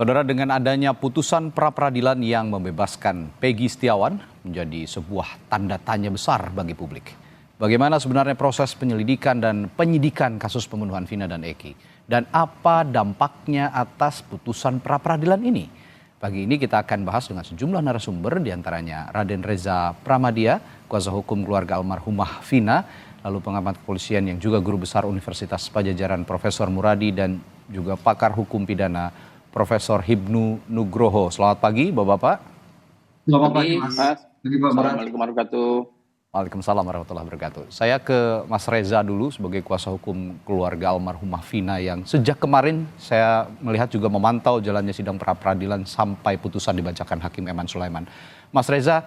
Saudara, dengan adanya putusan pra-peradilan yang membebaskan Peggy Setiawan menjadi sebuah tanda tanya besar bagi publik. Bagaimana sebenarnya proses penyelidikan dan penyidikan kasus pembunuhan Vina dan Eki? Dan apa dampaknya atas putusan pra-peradilan ini? Pagi ini kita akan bahas dengan sejumlah narasumber, diantaranya Raden Reza Pramadia, kuasa hukum keluarga almarhumah Vina, lalu pengamat kepolisian yang juga guru besar Universitas Padjadjaran Profesor Muradi, dan juga pakar hukum pidana Profesor Hibnu Nugroho. Selamat pagi, Bapak-Bapak. Selamat pagi, Mas. Assalamualaikum warahmatullahi wabarakatuh. Waalaikumsalam warahmatullahi wabarakatuh. Saya ke Mas Reza dulu sebagai kuasa hukum keluarga almarhumah Vina yang sejak kemarin saya melihat juga memantau jalannya sidang pra-peradilan sampai putusan dibacakan Hakim Eman Sulaiman. Mas Reza,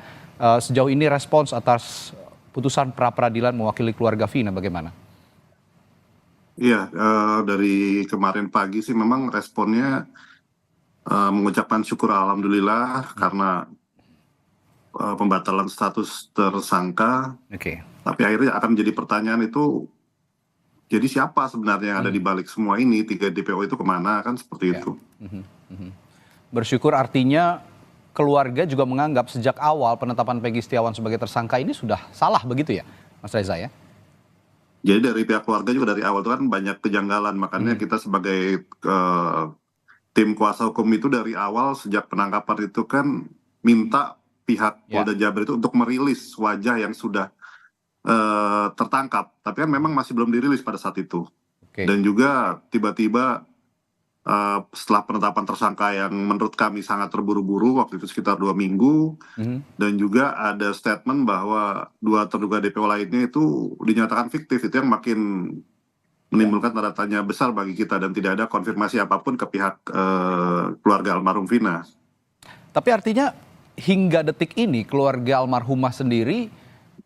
sejauh ini respons atas putusan pra-peradilan mewakili keluarga Vina bagaimana? Iya, dari kemarin pagi sih memang responnya mengucapkan syukur alhamdulillah karena pembatalan status tersangka. Oke. Tapi akhirnya akan menjadi pertanyaan itu, jadi siapa sebenarnya yang ada di balik semua ini? 3 DPO itu kemana, kan seperti itu. Bersyukur artinya keluarga juga menganggap sejak awal penetapan Peggy Setiawan sebagai tersangka ini sudah salah begitu ya, Mas Reza ya? Jadi dari pihak keluarga juga dari awal itu kan banyak kejanggalan, makanya kita sebagai tim kuasa hukum itu dari awal sejak penangkapan itu kan minta pihak Polda Jabar itu untuk merilis wajah yang sudah tertangkap, tapi kan memang masih belum dirilis pada saat itu. Dan juga tiba-tiba setelah penetapan tersangka yang menurut kami sangat terburu-buru, waktu itu sekitar 2 minggu, dan juga ada statement bahwa 2 terduga DPO lainnya itu dinyatakan fiktif, itu yang makin menimbulkan tanda tanya besar bagi kita dan tidak ada konfirmasi apapun ke pihak keluarga almarhum Vina. Tapi artinya hingga detik ini keluarga almarhumah sendiri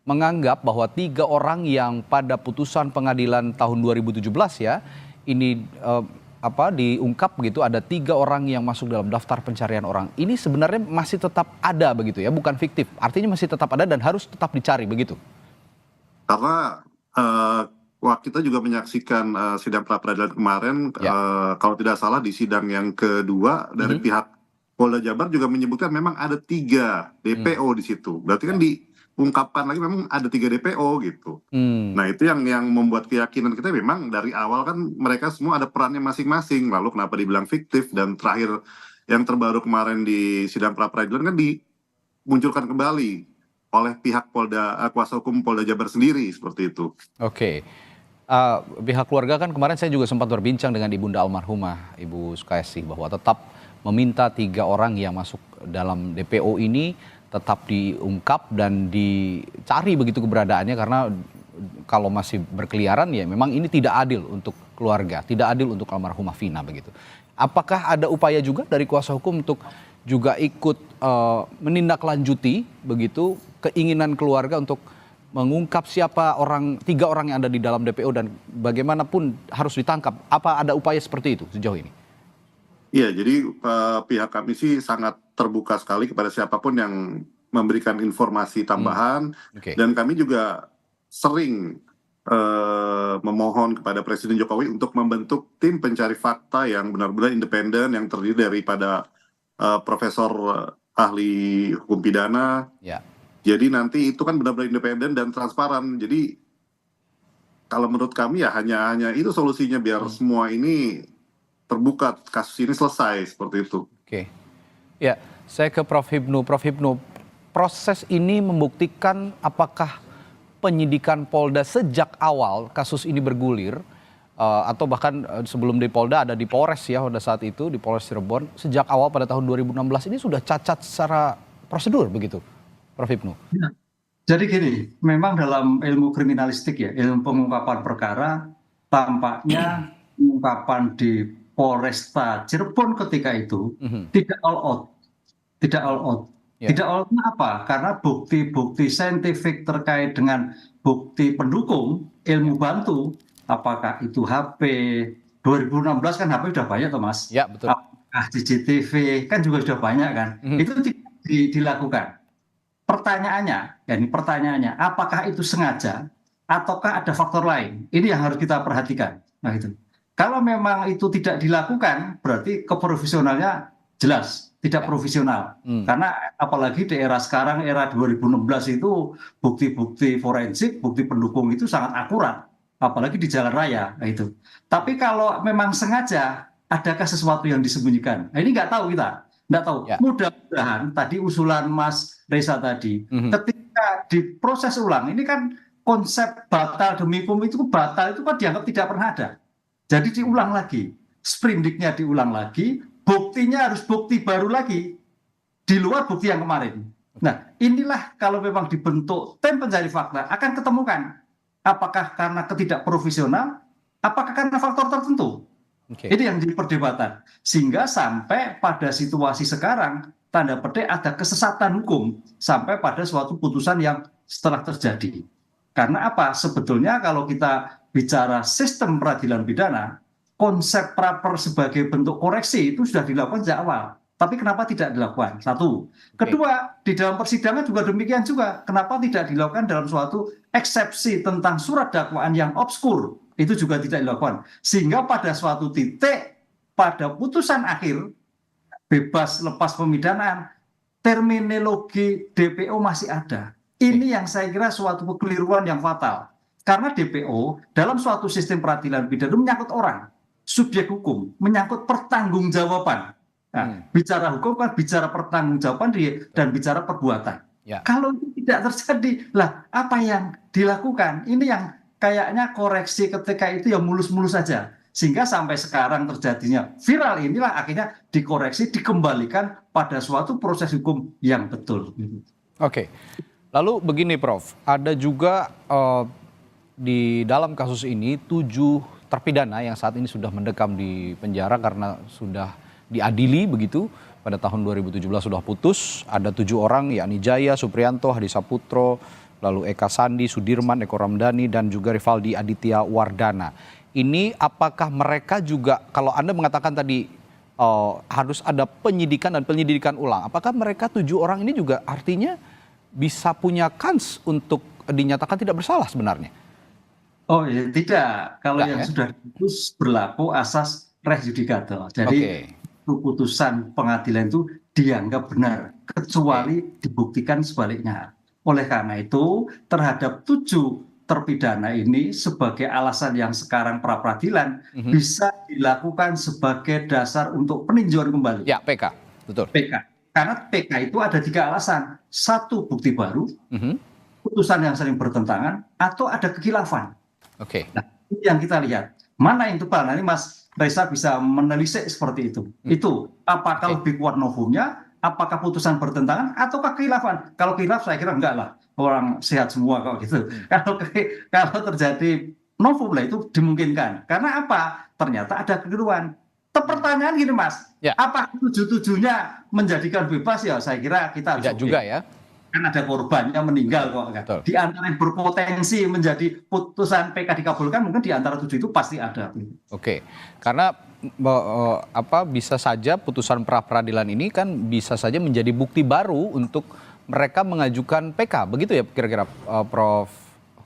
menganggap bahwa 3 orang yang pada putusan pengadilan tahun 2017 ya ini diungkap begitu, ada 3 orang yang masuk dalam daftar pencarian orang. Ini sebenarnya masih tetap ada begitu ya, bukan fiktif. Artinya masih tetap ada dan harus tetap dicari begitu. Karena kita juga menyaksikan sidang pra-peradilan kemarin, kalau tidak salah di sidang yang kedua dari pihak Polda Jabar juga menyebutkan memang ada 3 DPO di situ. Berarti kan diungkapkan lagi memang ada 3 DPO gitu. Nah itu yang membuat keyakinan kita memang dari awal kan mereka semua ada perannya masing-masing. Lalu kenapa dibilang fiktif, dan terakhir yang terbaru kemarin di sidang pra-peradilan kan dimunculkan kembali oleh pihak kuasa hukum Polda Jabar sendiri seperti itu. Oke. Pihak keluarga kan kemarin saya juga sempat berbincang dengan ibunda almarhumah Ibu Sukaisi bahwa tetap meminta 3 orang yang masuk dalam DPO ini tetap diungkap dan dicari begitu keberadaannya, karena kalau masih berkeliaran ya memang ini tidak adil untuk keluarga, tidak adil untuk almarhumah Vina begitu. Apakah ada upaya juga dari kuasa hukum untuk juga ikut menindaklanjuti begitu keinginan keluarga untuk mengungkap siapa 3 orang yang ada di dalam DPO dan bagaimanapun harus ditangkap? Apa ada upaya seperti itu sejauh ini? Iya, jadi pihak kami sih sangat terbuka sekali kepada siapapun yang memberikan informasi tambahan. Dan kami juga sering memohon kepada Presiden Jokowi untuk membentuk tim pencari fakta yang benar-benar independen, yang terdiri daripada profesor ahli hukum pidana. Jadi nanti itu kan benar-benar independen dan transparan. Jadi kalau menurut kami ya hanya itu solusinya biar semua ini terbuka, kasus ini selesai seperti itu. Oke. Ya, saya ke Prof Hibnu. Prof Hibnu, proses ini membuktikan apakah penyidikan Polda sejak awal kasus ini bergulir, atau bahkan sebelum di Polda ada di Polres ya pada saat itu, di Polres Cirebon, sejak awal pada tahun 2016 ini sudah cacat secara prosedur begitu, Prof Hibnu? Ya. Jadi gini, memang dalam ilmu kriminalistik ya, ilmu pengungkapan perkara, tampaknya pengungkapan di Polresta Cirebon ketika itu tidak all out. Tidak all-nya apa? Karena bukti-bukti saintifik terkait dengan bukti pendukung, ilmu bantu, apakah itu HP, 2016 kan HP sudah banyak toh Mas? Ya, betul. Apakah CCTV kan juga sudah banyak kan? Itu dilakukan. Pertanyaannya, apakah itu sengaja ataukah ada faktor lain? Ini yang harus kita perhatikan. Nah itu. Kalau memang itu tidak dilakukan, berarti keprofesionalnya jelas tidak Ya. profesional. Hmm. Karena apalagi di era sekarang, era 2016 itu bukti-bukti forensik, bukti pendukung itu sangat akurat, apalagi di jalan raya. Nah, itu. Tapi kalau memang sengaja, adakah sesuatu yang disembunyikan? Nah, ini nggak tahu kita, nggak tahu. Ya. Mudah-mudahan tadi usulan Mas Reza tadi, Mhm. ketika diproses ulang, ini kan konsep batal demi hukum itu batal itu kan dianggap tidak pernah ada. Jadi diulang lagi, sprindiknya diulang lagi, buktinya harus bukti baru lagi di luar bukti yang kemarin. Nah, inilah kalau memang dibentuk tim pencari fakta akan ketemukan apakah karena ketidakprofesional, apakah karena faktor tertentu. Oke. Ini yang diperdebatkan. Sehingga sampai pada situasi sekarang, tanda petik ada kesesatan hukum sampai pada suatu putusan yang setelah terjadi. Karena apa? Sebetulnya kalau kita bicara sistem peradilan pidana, konsep praper sebagai bentuk koreksi itu sudah dilakukan sejak awal. Tapi kenapa tidak dilakukan? Satu. Kedua, di dalam persidangan juga demikian juga. Kenapa tidak dilakukan dalam suatu eksepsi tentang surat dakwaan yang obskur? Itu juga tidak dilakukan. Sehingga pada suatu titik, pada putusan akhir, bebas lepas pemidanaan, terminologi DPO masih ada. Ini yang saya kira suatu kekeliruan yang fatal. Karena DPO dalam suatu sistem peradilan pidana itu menyangkut orang, subjek hukum, menyangkut pertanggungjawaban. Nah, bicara hukum kan bicara pertanggungjawaban dan bicara perbuatan. Ya. Kalau itu tidak terjadi, lah apa yang dilakukan? Ini yang kayaknya koreksi ketika itu yang mulus-mulus saja. Sehingga sampai sekarang terjadinya viral inilah akhirnya dikoreksi, dikembalikan pada suatu proses hukum yang betul. Oke. Lalu begini Prof, ada juga di dalam kasus ini 7 terpidana yang saat ini sudah mendekam di penjara karena sudah diadili begitu. Pada tahun 2017 sudah putus, ada 7 orang yakni Jaya, Supriyanto, Hadi Saputro, lalu Eka Sandi, Sudirman, Eko Ramdhani, dan juga Rivaldi Aditya Wardana. Ini apakah mereka juga, kalau Anda mengatakan tadi harus ada penyidikan dan penyelidikan ulang, apakah mereka 7 orang ini juga artinya bisa punya kans untuk dinyatakan tidak bersalah sebenarnya? Oh ya tidak, kalau Enggak, yang ya? sudah diputus berlaku asas res judikator. Jadi Oke. keputusan pengadilan itu dianggap benar, kecuali dibuktikan sebaliknya. Oleh karena itu, terhadap 7 terpidana ini sebagai alasan yang sekarang pra peradilan bisa dilakukan sebagai dasar untuk peninjauan kembali. Ya, PK, betul. PK. Karena PK itu ada 3 alasan. 1, bukti baru, putusan yang sering bertentangan, atau ada kekhilafan. Oke. Nah, ini yang kita lihat. Mana yang tebal? Nah, ini Mas Reza bisa menelisik seperti itu. Itu apakah lebih kuat novumnya, apakah putusan bertentangan, atau kekhilafan? Kalau khilaf saya kira enggak lah. Orang sehat semua kok gitu. Kalau terjadi novum lah itu dimungkinkan. Karena apa? Ternyata ada kekeliruan. Pertanyaan gini Mas, Ya. apa 7-7-nya menjadikan bebas ya? Saya kira kita harus Tidak juga ya. kan ada korbannya meninggal kok kan. Betul. Di antara yang berpotensi menjadi putusan PK dikabulkan mungkin di antara 7 itu pasti ada. Oke, karena bisa saja putusan pra peradilan ini kan bisa saja menjadi bukti baru untuk mereka mengajukan PK, begitu ya kira-kira Prof.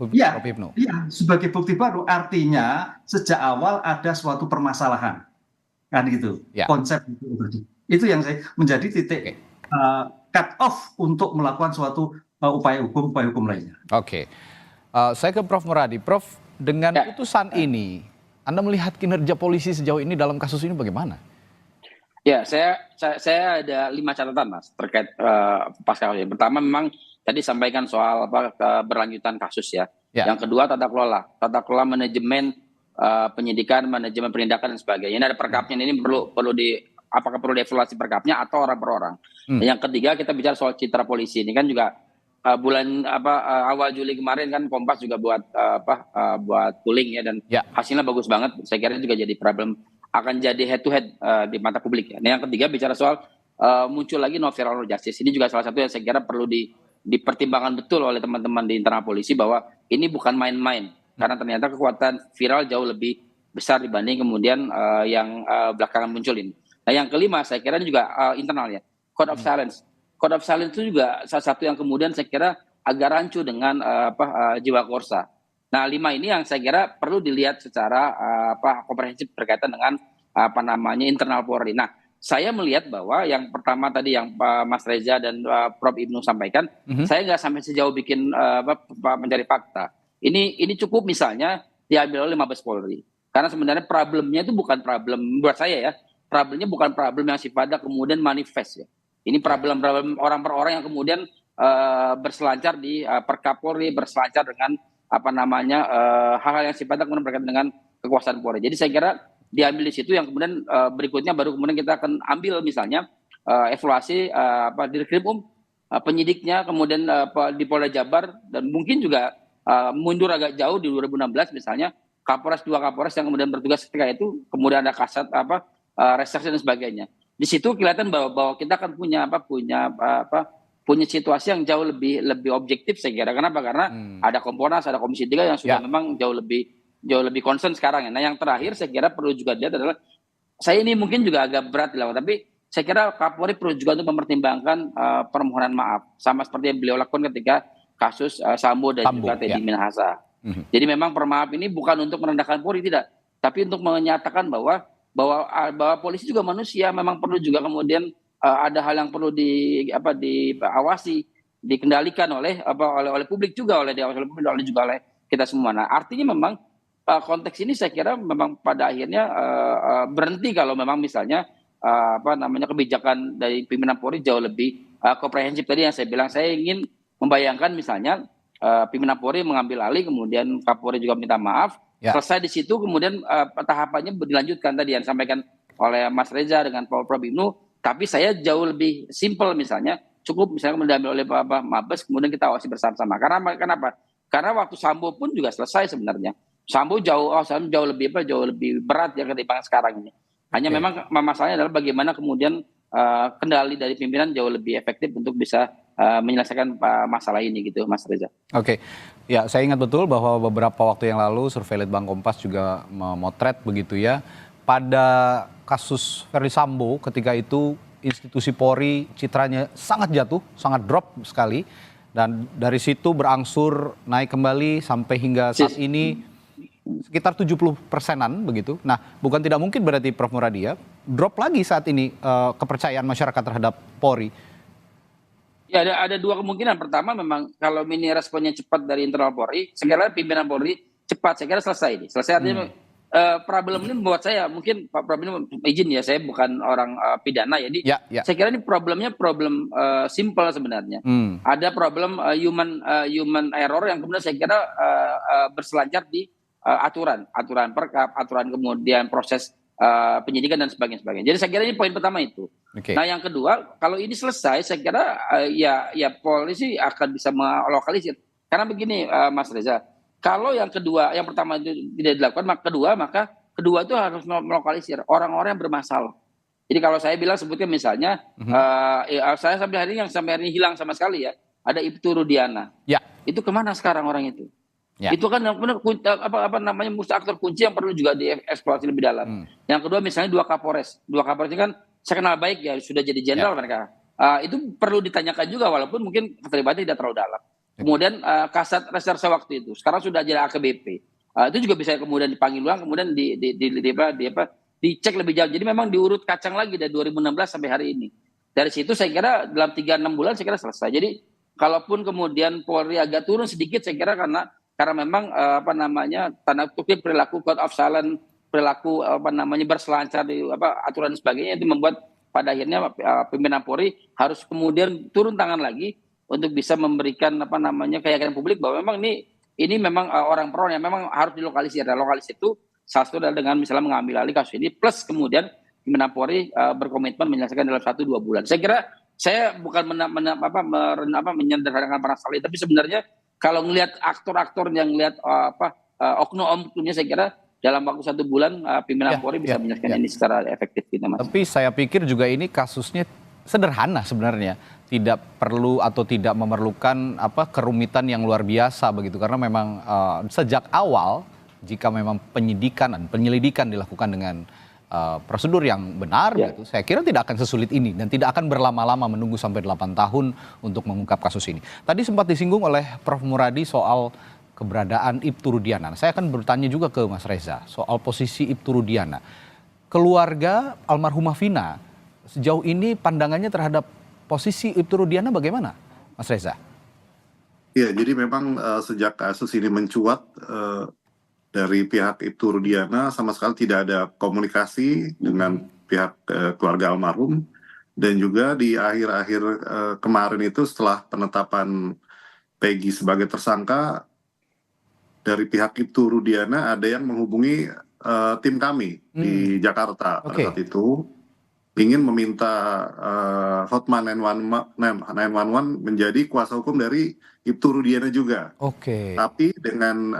Iya, Hipnu? iya, sebagai bukti baru artinya sejak awal ada suatu permasalahan, kan gitu. Ya. Konsep itu yang saya menjadi titik cut off untuk melakukan suatu upaya hukum lainnya. Oke, saya ke Prof. Muradi. Prof, dengan putusan ini, Anda melihat kinerja polisi sejauh ini dalam kasus ini bagaimana? Ya, saya ada 5 catatan Mas terkait pasca kasus. Pertama memang tadi sampaikan soal keberlanjutan kasus ya. Yang kedua tata kelola manajemen penyidikan, manajemen penindakan dan sebagainya. Ini ada perkapnya, ini apakah perlu dievaluasi perkapnya atau orang per orang. Yang ketiga kita bicara soal citra polisi. Ini kan juga awal Juli kemarin kan Kompas juga buat polling ya, dan hasilnya bagus banget. Saya kira juga jadi problem, akan jadi head to head di mata publik ya. Nah, yang ketiga bicara soal muncul lagi no viral justice. Ini juga salah satu yang saya kira perlu dipertimbangkan betul oleh teman-teman di internal polisi, bahwa ini bukan main-main, karena ternyata kekuatan viral jauh lebih besar dibanding kemudian yang belakangan muncul ini. Nah, yang kelima saya kira juga internalnya code of silence. Code of silence itu juga salah satu yang kemudian saya kira agak rancu dengan jiwa korsa. Nah, 5 ini yang saya kira perlu dilihat secara komprehensif berkaitan dengan internal Polri. Nah, saya melihat bahwa yang pertama tadi yang Mas Reza dan Prof Ibnu sampaikan, saya nggak sampai sejauh bikin mencari fakta. Ini cukup misalnya diambil oleh Mabes Polri. Karena sebenarnya problemnya itu bukan problem buat saya ya. Problemnya bukan problem yang sifatnya kemudian manifest ya. Ini problem orang per orang yang kemudian berselancar di Perkapolri, berselancar dengan hal-hal yang sifatnya kemudian berkaitan dengan kekuasaan Polri. Jadi saya kira diambil di situ, yang kemudian berikutnya baru kemudian kita akan ambil misalnya evaluasi Dirkrim penyidiknya, kemudian di Polda Jabar, dan mungkin juga mundur agak jauh di 2016 misalnya dua Kapolres yang kemudian bertugas ketika itu, kemudian ada kasat reserse dan sebagainya. Di situ kelihatan bahwa kita akan punya situasi yang jauh lebih objektif saya kira. Kenapa? Karena ada Kompolnas, ada Komisi 3 yang sudah memang jauh lebih concern sekarang ya. Nah, yang terakhir saya kira perlu juga dilihat adalah, saya ini mungkin juga agak berat dilakukan, tapi saya kira Kapolri perlu juga untuk mempertimbangkan permohonan maaf, sama seperti yang beliau lakukan ketika kasus Sambo dan juga Teddy Minahasa. Jadi memang permaaf ini bukan untuk merendahkan Polri, tidak, tapi untuk menyatakan bahwa polisi juga manusia, memang perlu juga kemudian ada hal yang perlu diawasi, dikendalikan oleh publik juga, oleh publik, oleh juga oleh kita semua. Nah, artinya memang konteks ini saya kira memang pada akhirnya berhenti kalau memang misalnya kebijakan dari pimpinan Polri jauh lebih komprehensif. Tadi yang saya bilang, saya ingin membayangkan misalnya pimpinan Polri mengambil alih, kemudian Kapolri juga minta maaf, selesai di situ, kemudian tahapannya dilanjutkan tadi yang disampaikan oleh Mas Reza dengan Prof Ibnu. Tapi saya jauh lebih simpel, misalnya cukup misalnya mengambil oleh Mabes, kemudian kita awasi bersama-sama. Kenapa? Karena waktu Sambo pun juga selesai sebenarnya. Sambo jauh lebih berat ya ketimbang sekarang ini. Hanya memang masalahnya adalah bagaimana kemudian kendali dari pimpinan jauh lebih efektif untuk bisa menyelesaikan masalah ini gitu, Mas Reza. Oke, ya saya ingat betul bahwa beberapa waktu yang lalu survei Litbang Kompas juga memotret begitu ya. Pada kasus Verdi Sambo ketika itu institusi Polri citranya sangat jatuh, sangat drop sekali. Dan dari situ berangsur naik kembali sampai hingga saat ini sekitar 70%-an begitu. Nah, bukan tidak mungkin berarti Prof Muradia drop lagi saat ini kepercayaan masyarakat terhadap Polri. Ya, ada dua kemungkinan. Pertama, memang kalau ini responnya cepat dari internal Polri, segala pimpinan Polri cepat, saya kira selesai ini. Selesai artinya problem ini buat saya, mungkin Pak Prof ini izin ya, saya bukan orang pidana ya. Jadi saya kira ini problemnya problem simple sebenarnya. Ada problem human error yang kemudian saya kira berselancar di aturan perkap, aturan kemudian proses penyidikan dan sebagainya. Jadi saya kira ini poin pertama itu. Nah, yang kedua, kalau ini selesai, saya kira ya polisi akan bisa melokalisir. Karena begini, Mas Reza, kalau yang pertama itu tidak dilakukan, maka kedua itu harus melokalisir orang-orang yang bermasalah. Jadi kalau saya bilang sebutnya misalnya, saya sampai hari ini hilang sama sekali ya, ada Ibtu Rudiana. Ya. Itu kemana sekarang orang itu? Ya. Itu kan musti aktor kunci yang perlu juga dieksplorasi lebih dalam. Yang kedua misalnya dua Kapolres ini kan saya kenal baik ya, sudah jadi jenderal mereka. Itu perlu ditanyakan juga walaupun mungkin keterlibatannya tidak terlalu dalam. Kemudian kasat reserse waktu itu sekarang sudah jadi AKBP. Itu juga bisa kemudian dipanggil ulang, kemudian dicek lebih jauh. Jadi memang diurut kacang lagi dari 2016 sampai hari ini. Dari situ saya kira dalam 3-6 bulan saya kira selesai. Jadi kalaupun kemudian Polri agak turun sedikit, saya kira karena memang tanda kutip perilaku code of silence, perilaku berselancar di aturan dan sebagainya, itu membuat pada akhirnya pimpinan Polri harus kemudian turun tangan lagi untuk bisa memberikan keyakinan publik bahwa memang ini memang orang per orang yang memang harus dilokalisir. Dan lokalisir itu salah satu adalah dengan misalnya mengambil alih kasus ini, plus kemudian pimpinan Polri berkomitmen menyelesaikan dalam 1-2 bulan. Saya kira saya bukan menyederhanakan masalah ini, tapi sebenarnya kalau ngelihat aktor-aktor yang ngelihat oknum-oknumnya, saya kira dalam waktu 1 bulan pimpinan Polri bisa menyelesaikan ini secara efektif gitu, Mas. Tapi saya pikir juga ini kasusnya sederhana sebenarnya, tidak perlu atau tidak memerlukan kerumitan yang luar biasa begitu, karena memang sejak awal jika memang penyidikan dan penyelidikan dilakukan dengan prosedur yang benar gitu, saya kira tidak akan sesulit ini dan tidak akan berlama-lama menunggu sampai 8 tahun untuk mengungkap kasus ini. Tadi sempat disinggung oleh Prof Muradi soal keberadaan Ibtu Rudiana. Saya akan bertanya juga ke Mas Reza soal posisi Ibtu Rudiana. Keluarga almarhumah Vina sejauh ini pandangannya terhadap posisi Ibtu Rudiana bagaimana, Mas Reza? Ya, jadi memang sejak kasus ini mencuat dari pihak Ibtu Rudiana sama sekali tidak ada komunikasi dengan pihak keluarga almarhum, dan juga di akhir-akhir kemarin itu setelah penetapan Peggy sebagai tersangka, dari pihak Ibtu Rudiana ada yang menghubungi tim kami di Jakarta pada saat itu, ingin meminta Hotman 911 menjadi kuasa hukum dari Ibtu Rudiana juga. Tapi dengan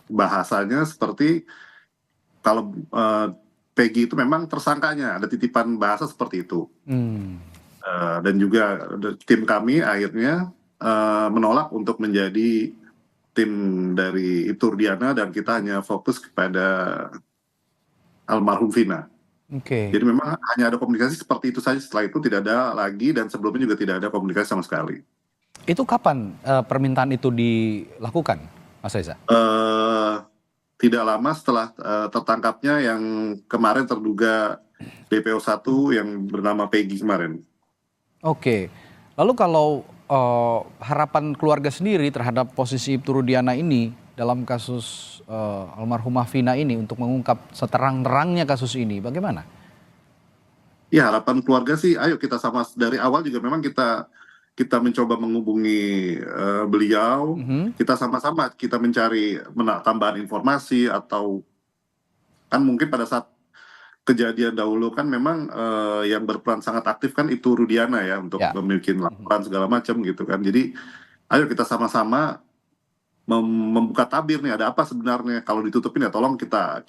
bahasanya seperti kalau Peggy itu memang tersangkanya, ada titipan bahasa seperti itu. Dan juga tim kami akhirnya menolak untuk menjadi tim dari Ibtu Rudiana, dan kita hanya fokus kepada almarhum Vina. Jadi memang hanya ada komunikasi seperti itu saja, setelah itu tidak ada lagi, dan sebelumnya juga tidak ada komunikasi sama sekali. Itu kapan permintaan itu dilakukan, Mas Reza? Tidak lama setelah tertangkapnya yang kemarin terduga DPO 1 yang bernama Peggy kemarin. Lalu kalau harapan keluarga sendiri terhadap posisi Ibtu Rudiana ini dalam kasus almarhumah Vina ini untuk mengungkap seterang-terangnya kasus ini, bagaimana? Ya, harapan keluarga sih, ayo kita sama, dari awal juga memang kita mencoba menghubungi beliau, kita sama-sama kita mencari tambahan informasi, atau kan mungkin pada saat kejadian dahulu kan memang yang berperan sangat aktif kan itu Rudiana ya, untuk memiliki laporan segala macam gitu kan. Jadi ayo kita sama-sama membuka tabir nih, ada apa sebenarnya, kalau ditutupin ya tolong kita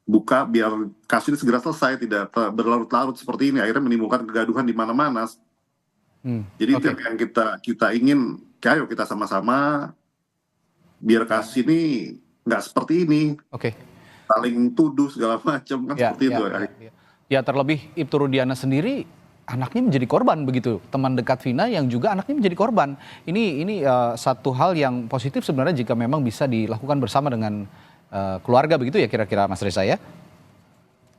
buka biar kasus ini segera selesai, tidak berlarut-larut seperti ini, akhirnya menimbulkan kegaduhan di mana-mana. Jadi itu yang kita ingin, ayo kita sama-sama biar kasus ini nggak seperti ini. Saling tuduh segala macam kan, seperti itu. Ya, terlebih Ibtu Rudiana sendiri anaknya menjadi korban begitu, teman dekat Vina yang juga anaknya menjadi korban. Ini satu hal yang positif sebenarnya jika memang bisa dilakukan bersama dengan keluarga begitu ya kira-kira, Mas Reza ya?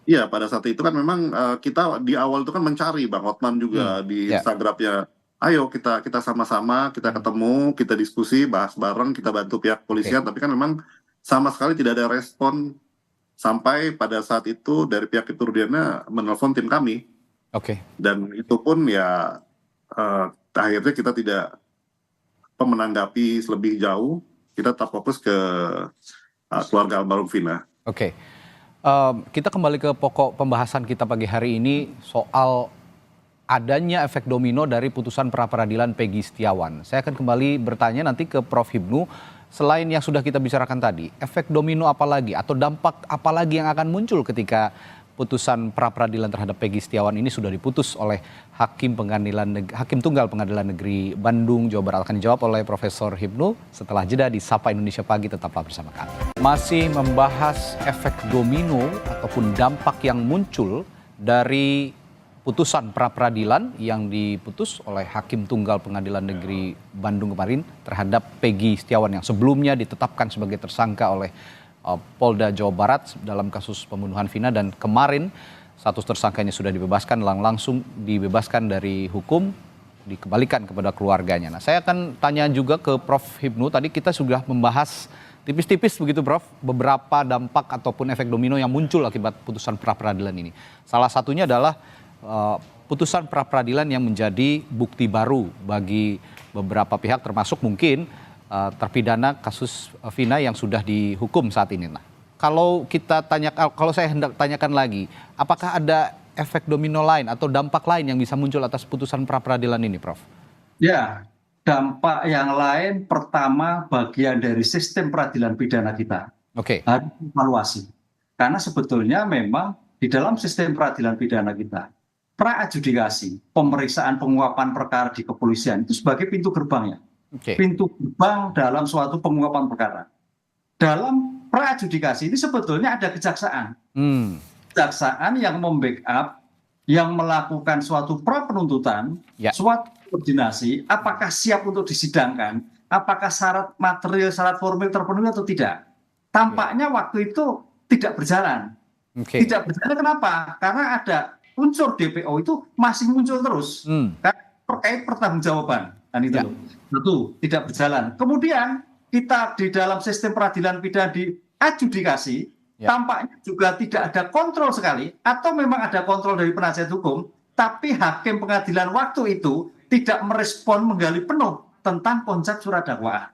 Iya, pada saat itu kan memang kita di awal itu kan mencari, Bang Hotman juga di Instagramnya, ayo kita sama-sama, kita ketemu, kita diskusi, bahas bareng, kita bantu pihak polisian, tapi kan memang sama sekali tidak ada respon. Sampai pada saat itu dari pihak Ibtu Rudiana menelpon tim kami. Dan itu pun ya akhirnya kita tidak menanggapi lebih jauh, kita tetap fokus ke keluarga almarhum Vina. Kita kembali ke pokok pembahasan kita pagi hari ini soal adanya efek domino dari putusan pra-peradilan Peggy Setiawan. Saya akan kembali bertanya nanti ke Prof. Hipnu. Selain yang sudah kita bicarakan tadi, efek domino apa lagi atau dampak apa lagi yang akan muncul ketika putusan pra-peradilan terhadap Peggy Setiawan ini sudah diputus oleh Hakim Tunggal Pengadilan Negeri Bandung, Jawa Barat? Akan dijawab oleh Profesor Hipnu setelah jeda di Sapa Indonesia Pagi. Tetaplah bersama kami. Masih membahas efek domino ataupun dampak yang muncul dari putusan pra-peradilan yang diputus oleh Hakim Tunggal Pengadilan Negeri Bandung kemarin terhadap Peggy Setiawan yang sebelumnya ditetapkan sebagai tersangka oleh Polda Jawa Barat dalam kasus pembunuhan Vina, dan kemarin status tersangkanya sudah dibebaskan, langsung dibebaskan dari hukum, dikembalikan kepada keluarganya. Nah, saya akan tanya juga ke Prof. Hipnu. Tadi kita sudah membahas tipis-tipis begitu, Prof, beberapa dampak ataupun efek domino yang muncul akibat putusan pra-peradilan ini. Salah satunya adalah putusan pra-peradilan yang menjadi bukti baru bagi beberapa pihak, termasuk mungkin terpidana kasus Vina yang sudah dihukum saat ini. Nah, kalau saya hendak tanyakan lagi, apakah ada efek domino lain atau dampak lain yang bisa muncul atas putusan pra-peradilan ini, Prof? Ya, dampak yang lain pertama bagian dari sistem peradilan pidana kita harus evaluasi. Karena sebetulnya memang di dalam sistem peradilan pidana kita, pra-adjudikasi, pemeriksaan penguapan perkara di kepolisian itu sebagai pintu gerbangnya. Pintu gerbang dalam suatu penguapan perkara. Dalam pra-adjudikasi ini sebetulnya ada kejaksaan. Kejaksaan yang membackup, yang melakukan suatu pra-penuntutan, suatu koordinasi, apakah siap untuk disidangkan, apakah syarat material, syarat formil terpenuhi atau tidak. Tampaknya waktu itu tidak berjalan. Tidak berjalan kenapa? Karena ada unsur DPO itu masih muncul terus kan, terkait pertanggungjawaban kan itu loh. Satu, tidak berjalan. Kemudian kita di dalam sistem peradilan pidana di adjudikasi tampaknya juga tidak ada kontrol sekali, atau memang ada kontrol dari penasihat hukum, tapi hakim pengadilan waktu itu tidak merespon menggali penuh tentang konsep surat dakwaan.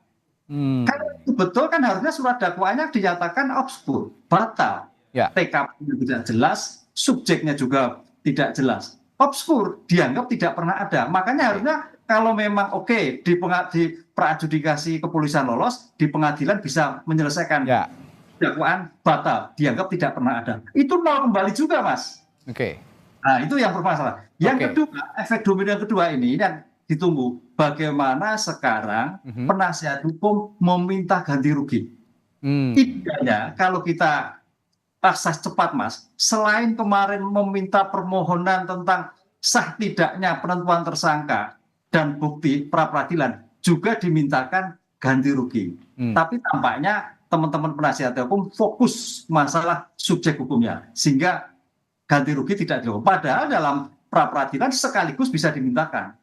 Kalau itu betul kan harusnya surat dakwaannya dinyatakan obskur, batal. TKP-nya tidak jelas, subjeknya juga tidak jelas. Obskur, dianggap tidak pernah ada. Makanya harusnya kalau memang di praadjudikasi kepolisian lolos, di pengadilan bisa menyelesaikan dakwaan batal, dianggap tidak pernah ada. Itu nol kembali juga, Mas. Nah, itu yang bermasalah. Yang kedua, efek domino yang kedua ini yang ditunggu. Bagaimana sekarang penasihat hukum meminta ganti rugi. Idealnya kalau kita asas cepat, Mas, selain kemarin meminta permohonan tentang sah tidaknya penentuan tersangka dan bukti pra-peradilan, juga dimintakan ganti rugi. Tapi tampaknya teman-teman penasihat hukum fokus masalah subjek hukumnya, sehingga ganti rugi tidak dilakukan. Padahal dalam pra-peradilan sekaligus bisa dimintakan.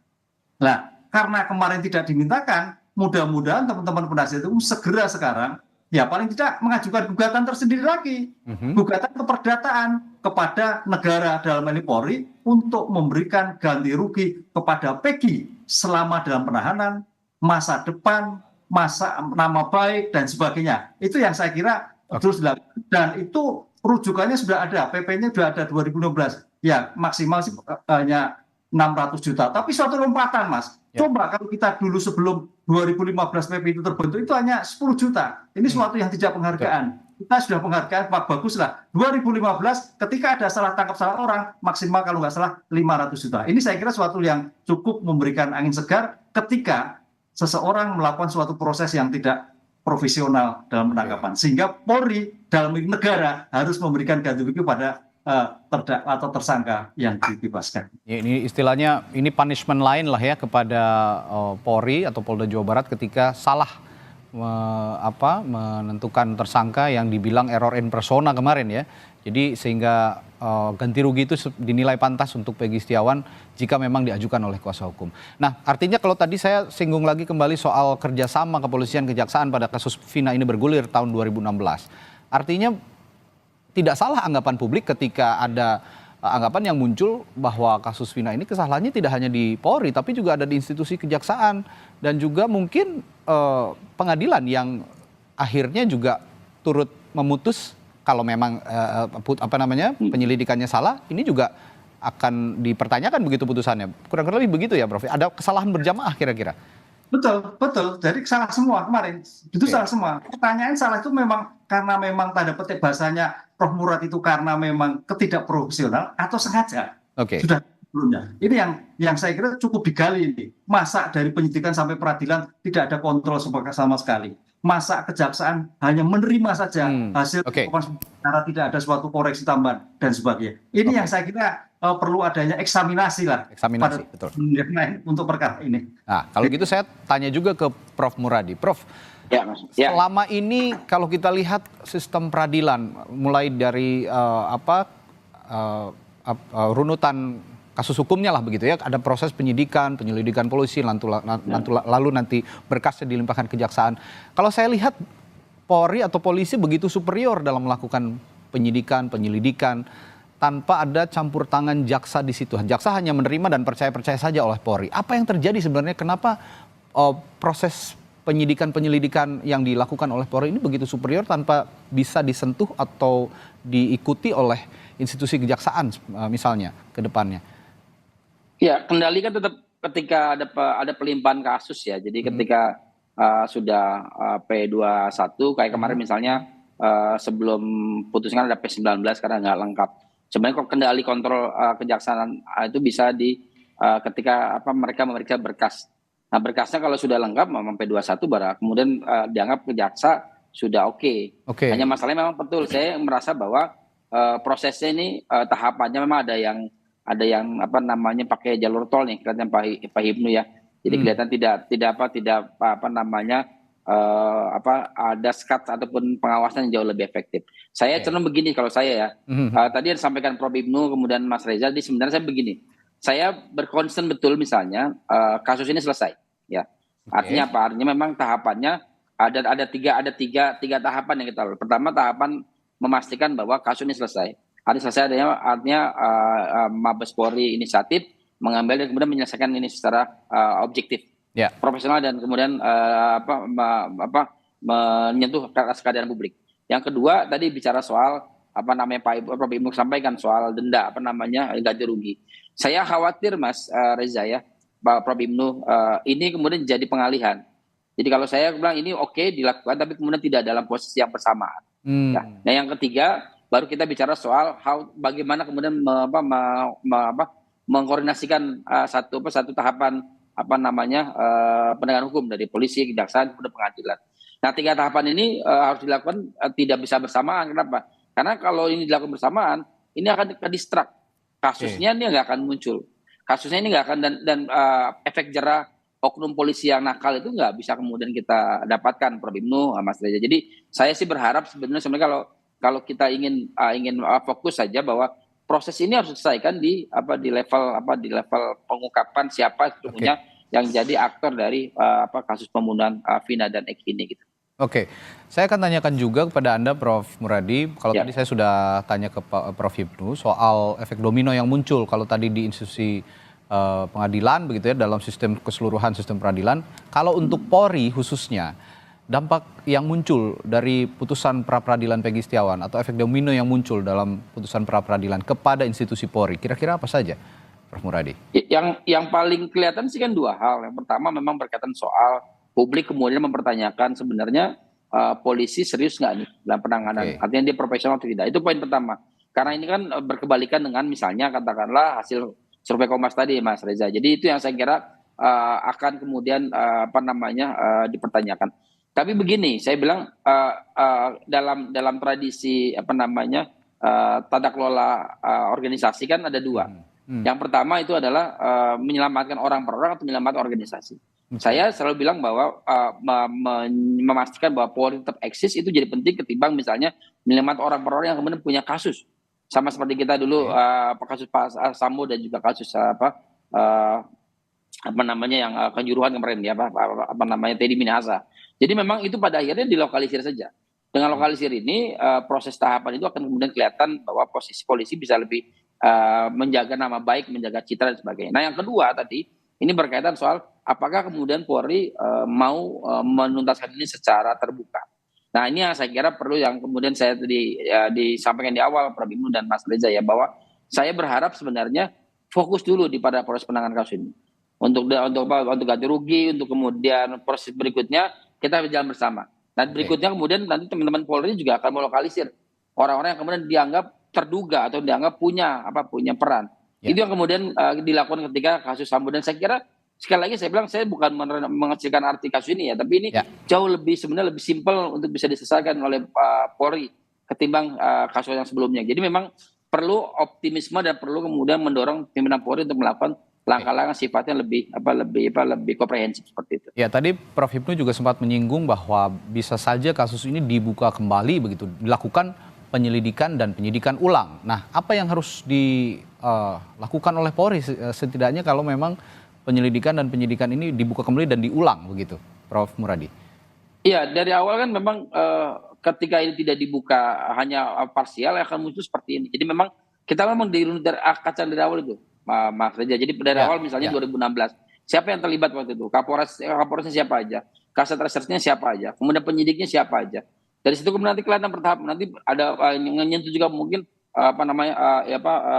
Nah, karena kemarin tidak dimintakan, mudah-mudahan teman-teman penasihat hukum segera sekarang, ya paling tidak mengajukan gugatan tersendiri lagi, gugatan keperdataan kepada negara dalam ini Polri untuk memberikan ganti rugi kepada Peggy selama dalam penahanan, masa depan, masa nama baik dan sebagainya. Itu yang saya kira terus dilakukan, dan itu rujukannya sudah ada, PP-nya sudah ada 2016. Ya maksimal sih hanya 600 juta, tapi suatu lompatan, Mas. Coba kalau kita dulu sebelum 2015 PP itu terbentuk itu hanya 10 juta. Ini suatu yang tidak penghargaan. Kita sudah penghargaan, Pak, bagus lah. 2015 ketika ada salah tangkap salah orang, maksimal kalau nggak salah 500 juta. Ini saya kira suatu yang cukup memberikan angin segar ketika seseorang melakukan suatu proses yang tidak profesional dalam penangkapan. Sehingga Polri dalam negara harus memberikan ganti rugi pada terdakwa atau tersangka yang dibebaskan. Ini istilahnya ini punishment lain lah ya kepada Polri atau Polda Jawa Barat ketika salah menentukan tersangka yang dibilang error in persona kemarin ya. Jadi sehingga ganti rugi itu dinilai pantas untuk Peggy Setiawan jika memang diajukan oleh kuasa hukum. Nah, artinya kalau tadi saya singgung lagi kembali soal kerjasama kepolisian kejaksaan pada kasus Vina ini bergulir tahun 2016. Artinya tidak salah anggapan publik ketika ada anggapan yang muncul bahwa kasus Vina ini kesalahannya tidak hanya di Polri tapi juga ada di institusi kejaksaan dan juga mungkin pengadilan yang akhirnya juga turut memutus kalau memang penyelidikannya salah, ini juga akan dipertanyakan begitu putusannya. Kurang lebih begitu ya, Prof. Ada kesalahan berjamaah kira-kira. Betul. Jadi salah semua kemarin. Itu salah semua. Pertanyaan salah itu memang karena memang tanda petik bahasanya Prof Murad itu karena memang ketidakprofesional atau sengaja. Sudah sebelumnya. Ini yang saya kira cukup digali ini. Masa dari penyidikan sampai peradilan tidak ada kontrol sama sekali. Masa kejaksaan hanya menerima saja hasil karena tidak ada suatu koreksi tambahan dan sebagainya. Ini yang saya kira perlu adanya eksaminasi lah. Betul. Untuk perkara ini. Nah, kalau gitu saya tanya juga ke Prof Muradi. Prof, selama ini kalau kita lihat sistem peradilan mulai dari runutan kasus hukumnya lah begitu ya, ada proses penyelidikan polisi, lalu nanti berkasnya dilimpahkan kejaksaan. Kalau saya lihat Polri atau polisi begitu superior dalam melakukan penyelidikan tanpa ada campur tangan jaksa di situ. Jaksa hanya menerima dan percaya saja oleh Polri. Apa yang terjadi sebenarnya? Kenapa proses penyelidikan yang dilakukan oleh Polri ini begitu superior tanpa bisa disentuh atau diikuti oleh institusi kejaksaan misalnya ke depannya? Ya, kendali kan tetap ketika ada pelimpahan kasus ya. Jadi ketika sudah P21 kayak kemarin misalnya sebelum putuskan ada P19 karena nggak lengkap. Sebenarnya kendali kontrol kejaksaan itu bisa ketika mereka memeriksa berkas. Nah, berkasnya kalau sudah lengkap memang P21 baru kemudian dianggap kejaksa sudah oke. Hanya masalahnya memang betul saya merasa bahwa prosesnya ini tahapannya memang ada yang pakai jalur tol nih kelihatan Pak Hipnu ya. Jadi kelihatan tidak ada skat ataupun pengawasan yang jauh lebih efektif. Saya cenderung begini kalau saya ya. Tadi yang disampaikan Prof. Ibnu kemudian Mas Reza, jadi sebenarnya saya begini. Saya berkonsen betul misalnya kasus ini selesai, ya. Artinya apa? Artinya memang tahapannya ada tiga tahapan yang kita lakukan. Pertama, tahapan memastikan bahwa kasus ini selesai. Artinya Mabes Polri inisiatif mengambil dan kemudian menyelesaikan ini secara objektif, profesional dan kemudian menyentuh keadaan publik. Yang kedua tadi bicara soal Pak Prof. Ibnu sampaikan soal denda ganti rugi. Saya khawatir Mas Reza ya, Pak Prof. Ibnu, ini kemudian jadi pengalihan. Jadi kalau saya bilang ini oke dilakukan, tapi kemudian tidak dalam posisi yang bersamaan. Ya. Nah yang ketiga baru kita bicara soal bagaimana kemudian mengkoordinasikan satu tahapan penegakan hukum dari polisi, kejaksaan, kemudian pengadilan. Nah 3 tahapan ini harus dilakukan tidak bisa bersamaan. Kenapa? Karena kalau ini dilakukan bersamaan, ini akan ke-distract. Kasusnya ini nggak akan muncul. Kasusnya ini nggak akan dan efek jerah oknum polisi yang nakal itu nggak bisa kemudian kita dapatkan, Prof. Ibnu, Mas Reza. Jadi saya sih berharap sebenarnya kalau kita ingin fokus saja bahwa proses ini harus diselesaikan di level pengungkapan siapa sesungguhnya yang jadi aktor dari kasus pembunuhan Vina dan Eki ini gitu. Oke, saya akan tanyakan juga kepada Anda, Prof. Muradi. Kalau tadi saya sudah tanya ke Prof. Ibnu soal efek domino yang muncul kalau tadi di institusi pengadilan begitu ya, dalam sistem keseluruhan sistem peradilan. Kalau untuk Polri khususnya, dampak yang muncul dari putusan pra-peradilan Peggy Setiawan atau efek domino yang muncul dalam putusan pra-peradilan kepada institusi Polri, kira-kira apa saja, Prof. Muradi? Yang paling kelihatan sih kan 2 hal. Yang pertama memang berkaitan soal publik kemudian mempertanyakan sebenarnya polisi serius nggak nih dalam penanganan, artinya dia profesional atau tidak. Itu poin pertama. Karena ini kan berkebalikan dengan misalnya katakanlah hasil survei Kompas tadi, Mas Reza. Jadi itu yang saya kira akan kemudian dipertanyakan. Tapi begini, saya bilang dalam tradisi tata kelola organisasi kan ada 2. Yang pertama itu adalah menyelamatkan orang per orang atau menyelamatkan organisasi. Saya selalu bilang bahwa memastikan bahwa Polri tetap eksis itu jadi penting ketimbang misalnya menyelamatkan orang per orang yang kemudian punya kasus. Sama seperti kita dulu kasus Pak Sambo dan juga kasus yang Kanjuruhan kemarin ya Teddy Minahasa. Jadi memang itu pada akhirnya dilokalisir saja. Dengan lokalisir ini proses tahapan itu akan kemudian kelihatan bahwa posisi polisi bisa lebih menjaga nama baik, menjaga citra dan sebagainya. Nah yang kedua tadi ini berkaitan soal apakah kemudian Polri mau menuntaskan ini secara terbuka. Nah ini yang saya kira perlu yang kemudian saya disampaikan di awal Prof. Ibnu dan Mas Reza ya, bahwa saya berharap sebenarnya fokus dulu pada proses penanganan kasus ini. Untuk ganti rugi, untuk kemudian proses berikutnya kita berjalan bersama. Dan berikutnya kemudian nanti teman-teman Polri juga akan melokalisir orang-orang yang kemudian dianggap terduga atau dianggap punya peran. Itu yang kemudian dilakukan ketika kasus Sambo. Dan saya kira sekali lagi saya bilang saya bukan mengecilkan arti kasus ini ya, tapi ini jauh lebih sebenarnya lebih simpel untuk bisa diselesaikan oleh Polri ketimbang kasus yang sebelumnya. Jadi memang perlu optimisme dan perlu kemudian mendorong pimpinan Polri untuk melakukan langkah-langkah sifatnya lebih komprehensif seperti itu. Ya tadi Prof. Ibnu juga sempat menyinggung bahwa bisa saja kasus ini dibuka kembali begitu, dilakukan penyelidikan dan penyidikan ulang. Nah, apa yang harus dilakukan oleh Polri setidaknya kalau memang penyelidikan dan penyidikan ini dibuka kembali dan diulang begitu, Prof. Muradi? Iya, dari awal kan memang ketika ini tidak dibuka hanya parsial akan muncul seperti ini. Jadi memang kita memang kacang dari awal itu, Mas Reza. Jadi dari awal misalnya 2016, siapa yang terlibat waktu itu? Kapolresnya siapa aja? Kasat Reserse-nya siapa aja? Kemudian penyidiknya siapa aja? Dari situ kemudian nanti kelihatan bertahap. Nanti ada yang menyentuh juga mungkin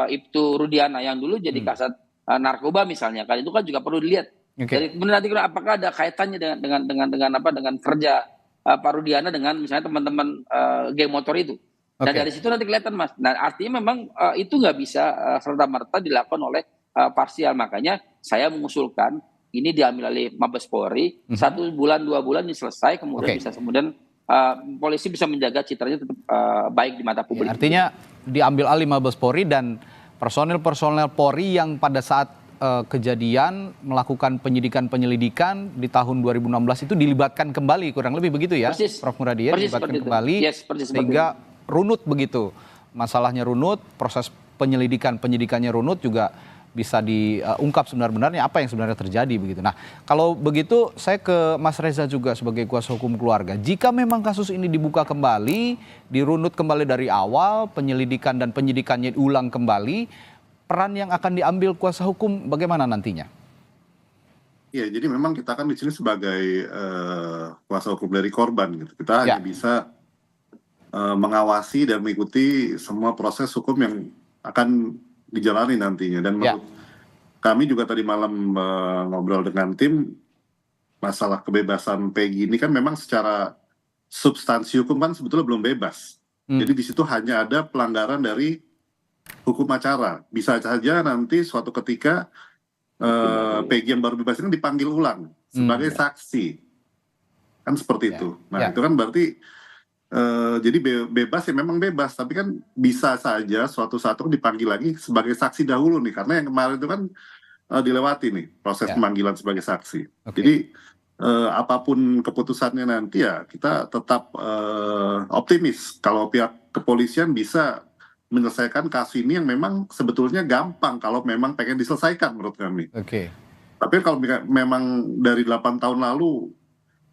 Ibtu Rudiana yang dulu jadi kasat narkoba misalnya, kan itu kan juga perlu dilihat. Jadi kemudian nanti apakah ada kaitannya dengan kerja Pak Rudiana dengan misalnya teman-teman geng motor itu. Dan dari situ nanti kelihatan Mas. Nah artinya memang itu nggak bisa serta-merta dilakukan oleh parsial. Makanya saya mengusulkan ini diambil oleh Mabes Polri 1 bulan 2 bulan ini selesai kemudian bisa kemudian polisi bisa menjaga citranya tetap baik di mata publik. Artinya diambil alih Mabes Polri dan personel Polri yang pada saat kejadian melakukan penyelidikan di tahun 2016 itu dilibatkan kembali, kurang lebih begitu ya, Persis. Prof. Muradi, ya, Persis dilibatkan seperti itu. kembali Yes, persis seperti sehingga runut begitu. Masalahnya runut, proses penyidikannya runut, juga bisa diungkap sebenar-benarnya apa yang sebenarnya terjadi begitu. Nah, kalau begitu saya ke Mas Reza juga sebagai kuasa hukum keluarga. Jika memang kasus ini dibuka kembali, dirunut kembali dari awal, penyelidikan dan penyidikannya diulang kembali, peran yang akan diambil kuasa hukum bagaimana nantinya? Ya, jadi memang kita kan di sini sebagai kuasa hukum dari korban gitu. Kita hanya bisa mengawasi dan mengikuti semua proses hukum yang akan dijalani nantinya. Dan menurut kami juga tadi malam ngobrol dengan tim, masalah kebebasan Peggy ini kan memang secara substansi hukum kan sebetulnya belum bebas. Jadi di situ hanya ada pelanggaran dari hukum acara. Bisa saja nanti suatu ketika Peggy yang baru bebas ini dipanggil ulang sebagai saksi. Kan seperti itu. Nah, itu kan berarti jadi bebas ya memang bebas, tapi kan bisa saja suatu saat dipanggil lagi sebagai saksi dahulu nih, karena yang kemarin itu kan dilewati nih proses pemanggilan sebagai saksi. Jadi apapun keputusannya nanti ya kita tetap optimis kalau pihak kepolisian bisa menyelesaikan kasus ini yang memang sebetulnya gampang kalau memang pengen diselesaikan menurut kami. Tapi kalau memang dari 8 tahun lalu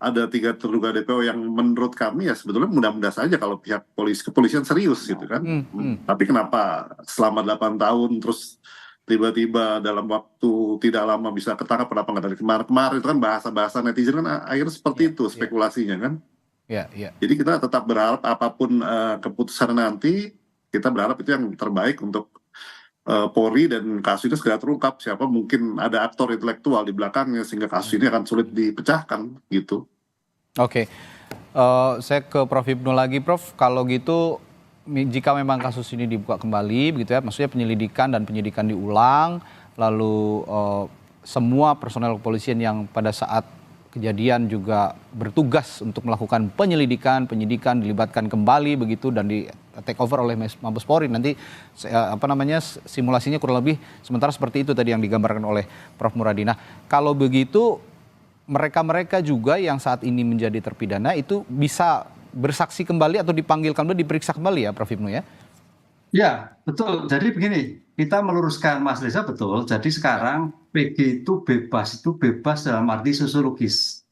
ada 3 terduga DPO yang menurut kami ya sebetulnya mudah-mudahan saja kalau pihak kepolisian serius gitu kan. Tapi kenapa selama 8 tahun terus tiba-tiba dalam waktu tidak lama bisa ketangkap, kenapa nggak dari kemarin itu kan bahasa-bahasa netizen kan akhirnya seperti itu spekulasinya kan. Jadi kita tetap berharap apapun keputusan nanti, kita berharap itu yang terbaik untuk Polri dan kasus ini segera terungkap, siapa mungkin ada aktor intelektual di belakangnya sehingga kasus ini akan sulit dipecahkan gitu. Saya ke Prof. Hipnu lagi, Prof. Kalau gitu jika memang kasus ini dibuka kembali begitu ya, maksudnya penyelidikan diulang, lalu semua personel kepolisian yang pada saat kejadian juga bertugas untuk melakukan penyidikan dilibatkan kembali begitu dan di take over oleh Mabes Polri. Nanti simulasinya kurang lebih sementara seperti itu tadi yang digambarkan oleh Prof. Muradi. Nah, kalau begitu mereka juga yang saat ini menjadi terpidana itu bisa bersaksi kembali atau dipanggil kembali, diperiksa kembali ya Prof. Hipnu ya? Ya, betul. Jadi begini, kita meluruskan Mas Reza, betul. Jadi sekarang PG itu bebas dalam arti sosiologis.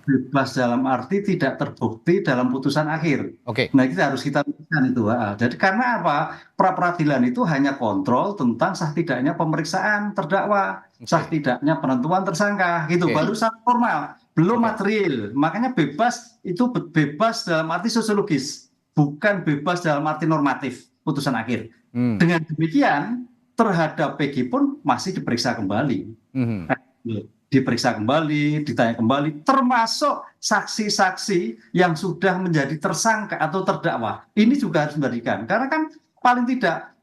Bebas dalam arti tidak terbukti dalam putusan akhir. Nah, itu harus kita luruskan itu. Jadi karena apa? Pra-peradilan itu hanya kontrol tentang sah tidaknya pemeriksaan terdakwa, sah tidaknya penentuan tersangka, gitu. Baru syarat formal, belum material. Makanya bebas itu bebas dalam arti sosiologis, bukan bebas dalam arti normatif putusan akhir. Dengan demikian terhadap Peggy pun masih diperiksa kembali. Diperiksa kembali, ditanya kembali, termasuk saksi-saksi yang sudah menjadi tersangka atau terdakwa. Ini juga harus diberikan. Karena kan paling tidak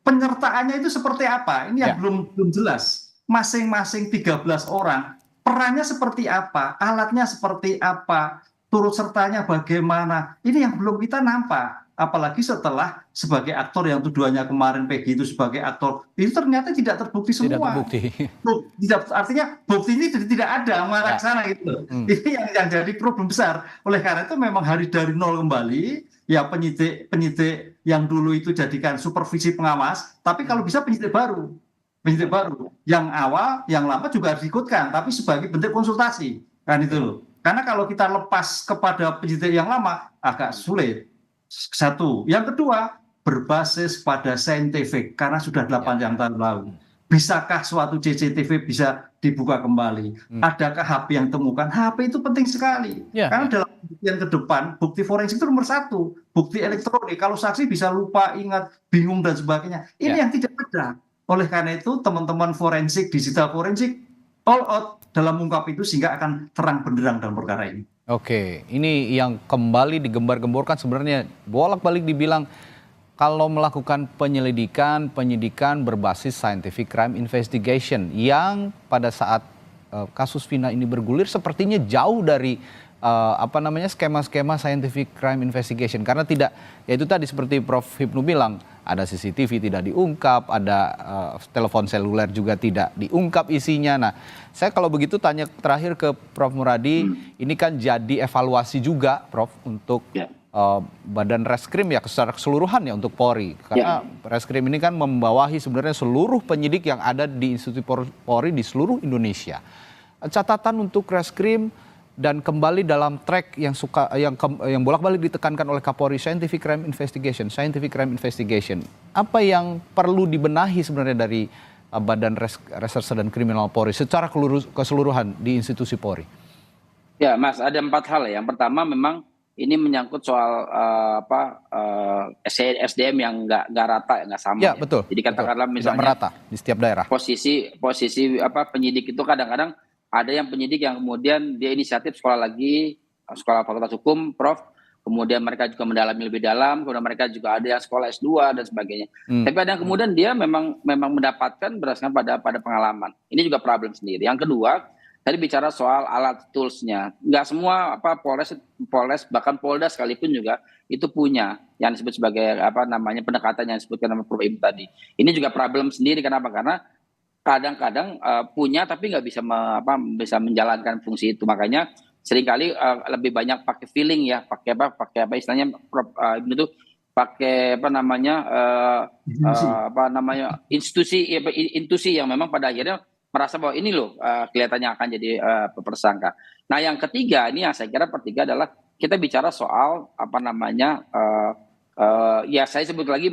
penyertaannya itu seperti apa? Ini yang belum jelas. Masing-masing 13 orang, perannya seperti apa? Alatnya seperti apa? Turut sertanya bagaimana? Ini yang belum kita nampak. Apalagi setelah sebagai aktor yang tuduhannya kemarin Peggy itu sebagai aktor, itu ternyata tidak terbukti semua. Tidak terbukti. Artinya bukti ini tidak ada mengarah ke sana gitu. Ini yang jadi problem besar. Oleh karena itu memang dari nol kembali, ya penyidik yang dulu itu jadikan supervisi pengawas, tapi kalau bisa penyidik baru. Yang awal, yang lama juga harus diikutkan, tapi sebagai bentuk konsultasi. Kan itu loh. Karena kalau kita lepas kepada penyidik yang lama, agak sulit. Satu. Yang kedua, berbasis pada saintifik, karena sudah 8 tahun lalu. Bisakah suatu CCTV bisa dibuka kembali? Adakah HP yang temukan? HP itu penting sekali. Karena dalam buktian ke depan, bukti forensik itu nomor 1. Bukti elektronik, kalau saksi bisa lupa, ingat, bingung, dan sebagainya. Ini yang tidak ada. Oleh karena itu, teman-teman forensik, digital forensik, all out dalam mengungkap itu sehingga akan terang benderang dalam perkara ini. Ini yang kembali digembar-gemborkan sebenarnya bolak-balik dibilang kalau melakukan penyidikan berbasis scientific crime investigation yang pada saat kasus Vina ini bergulir sepertinya jauh dari skema-skema scientific crime investigation, karena tidak, ya itu tadi seperti Prof Hipnu bilang, ada CCTV tidak diungkap, ada telepon seluler juga tidak diungkap isinya. Nah, saya kalau begitu tanya terakhir ke Prof Muradi, ini kan jadi evaluasi juga, Prof, untuk Badan Reskrim ya secara keseluruhan ya untuk Polri, karena Reskrim ini kan membawahi sebenarnya seluruh penyidik yang ada di institusi Polri di seluruh Indonesia. Catatan untuk Reskrim dan kembali dalam track yang bolak-balik ditekankan oleh Kapolri, scientific crime investigation. Apa yang perlu dibenahi sebenarnya dari Badan Reserse dan Kriminal Polri secara keseluruhan di institusi Polri? Ya, Mas, ada 4 hal ya. Yang pertama memang ini menyangkut soal SDM yang nggak rata, nggak sama. Ya, betul. Jadi katakanlah misalnya merata di setiap daerah. Posisi penyidik itu kadang-kadang ada yang penyidik yang kemudian dia inisiatif sekolah fakultas hukum, Prof. Kemudian mereka juga mendalami lebih dalam, kemudian mereka juga ada yang sekolah S2 dan sebagainya. Tapi ada yang kemudian dia memang mendapatkan berdasarkan pada pengalaman. Ini juga problem sendiri. Yang kedua, tadi bicara soal alat toolsnya. Nggak semua Polres bahkan Polda sekalipun juga itu punya yang disebut sebagai pendekatan yang disebutkan nama Prof Im tadi. Ini juga problem sendiri. Kenapa? Karena kadang-kadang punya tapi nggak bisa menjalankan fungsi itu. Makanya seringkali lebih banyak pakai feeling ya, pakai istilahnya itu pakai institusi yang memang pada akhirnya merasa bahwa ini loh kelihatannya akan jadi tersangka. Nah, yang ketiga ini yang saya kira adalah kita bicara soal ya saya sebut lagi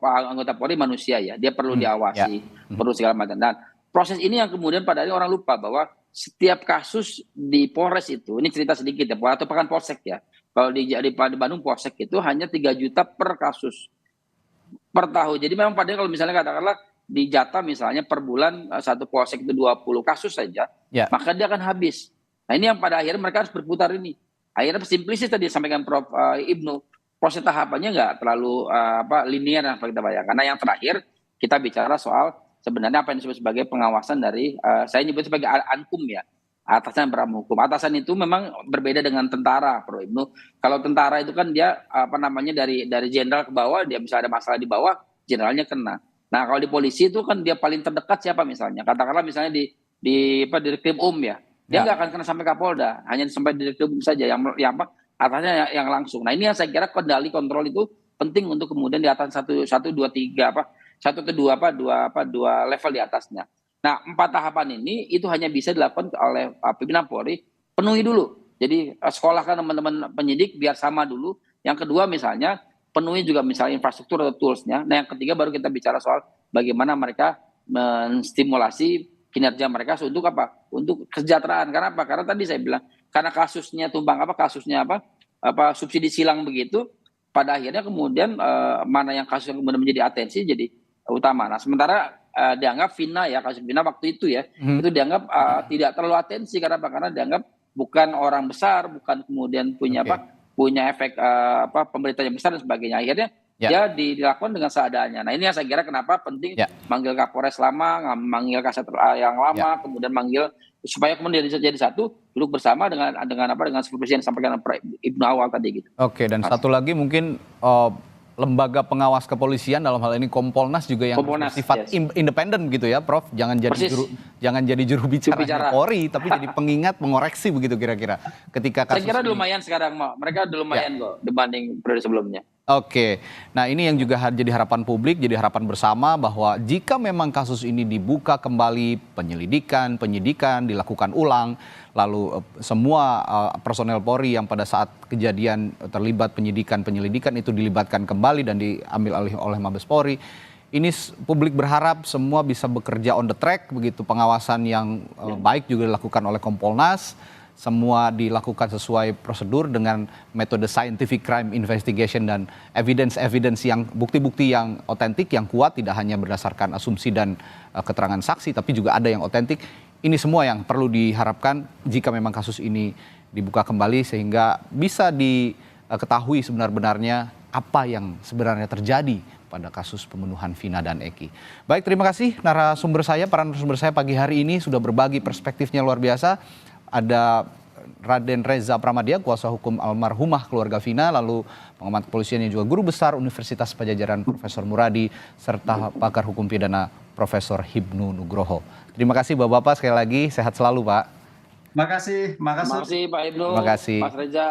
anggota Polri manusia ya, dia perlu diawasi, perlu segala macam. Dan proses ini yang kemudian pada akhirnya orang lupa bahwa setiap kasus di Polres itu, ini cerita sedikit ya, atau bahkan Polsek ya, kalau di Bandung Polsek itu hanya 3 juta per kasus per tahun. Jadi memang padahal kalau misalnya katakanlah di Jatah misalnya per bulan satu Polsek itu 20 kasus saja, maka dia akan habis. Nah, ini yang pada akhirnya mereka harus berputar ini. Akhirnya simplisis tadi disampaikan Prof Ibnu, proses tahapannya nggak terlalu linear yang kita bayangkan. Karena yang terakhir kita bicara soal sebenarnya apa yang disebut sebagai pengawasan dari saya nyebut sebagai ankum ya, atasan beramu hukum. Atasan itu memang berbeda dengan tentara, Prof Ibnu. Kalau tentara itu kan dia dari jenderal ke bawah, dia bisa ada masalah di bawah, jenderalnya kena. Nah, kalau di polisi itu kan dia paling terdekat siapa misalnya? Katakanlah misalnya di Direkrim ya. Dia nggak akan kena sampai Kapolda, hanya sampai Direkrim saja yang atasnya yang langsung. Nah, ini yang saya kira kendali kontrol itu penting untuk kemudian di atas 1 2 3 dua level di atasnya. Nah, 4 tahapan ini itu hanya bisa dilakukan oleh pimpinan Polri, penuhi dulu. Jadi sekolahkan teman-teman penyidik biar sama dulu. Yang kedua misalnya penuhi juga misalnya infrastruktur atau toolsnya. Nah, yang ketiga baru kita bicara soal bagaimana mereka menstimulasi kinerja mereka untuk apa? Untuk kesejahteraan. Karena apa? Karena tadi saya bilang karena kasusnya subsidi silang begitu, pada akhirnya kemudian mana yang kasus yang kemudian menjadi atensi jadi utama. Nah, sementara dianggap Vina ya, kasus Vina waktu itu ya, itu dianggap tidak terlalu atensi karena apa? Karena dianggap bukan orang besar, bukan kemudian punya efek pemberitaan yang besar dan sebagainya. Akhirnya dia dilakukan dengan seadanya. Nah, ini yang saya kira kenapa penting manggil Kapolres lama, manggil Kasat yang lama, kemudian manggil supaya kemudian jadi satu, duduk bersama dengan seperti presiden sampaikan Ibnu awal tadi gitu. Oke, dan satu lagi mungkin lembaga pengawas kepolisian dalam hal ini Kompolnas juga yang bersifat independen gitu ya, Prof. Jangan jadi juru bicara Polri, tapi jadi pengingat, mengoreksi begitu kira-kira. Ketika kasus saya kira lumayan sekarang, mereka lumayan kok dibanding periode sebelumnya. Oke, nah ini yang juga jadi harapan publik, jadi harapan bersama bahwa jika memang kasus ini dibuka kembali, penyidikan dilakukan ulang, lalu semua personel Polri yang pada saat kejadian terlibat penyelidikan itu dilibatkan kembali dan diambil alih oleh Mabes Polri, ini publik berharap semua bisa bekerja on the track, begitu pengawasan yang baik juga dilakukan oleh Kompolnas. Semua dilakukan sesuai prosedur dengan metode scientific crime investigation dan evidence yang bukti-bukti yang otentik, yang kuat, tidak hanya berdasarkan asumsi dan keterangan saksi, tapi juga ada yang otentik. Ini semua yang perlu diharapkan jika memang kasus ini dibuka kembali sehingga bisa diketahui sebenar-benarnya apa yang sebenarnya terjadi pada kasus pembunuhan Vina dan Eki. Baik, terima kasih para narasumber saya pagi hari ini sudah berbagi perspektifnya luar biasa. Ada Raden Reza Pramadya, kuasa hukum almarhumah keluarga Vina, lalu pengamat kepolisian yang juga guru besar Universitas Pajajaran Profesor Muradi, serta pakar hukum pidana Profesor Hibnu Nugroho. Terima kasih Bapak-Bapak, sekali lagi sehat selalu Pak. Makasih, Terima kasih Pak Ibnu, Terima kasih. Mas Reza.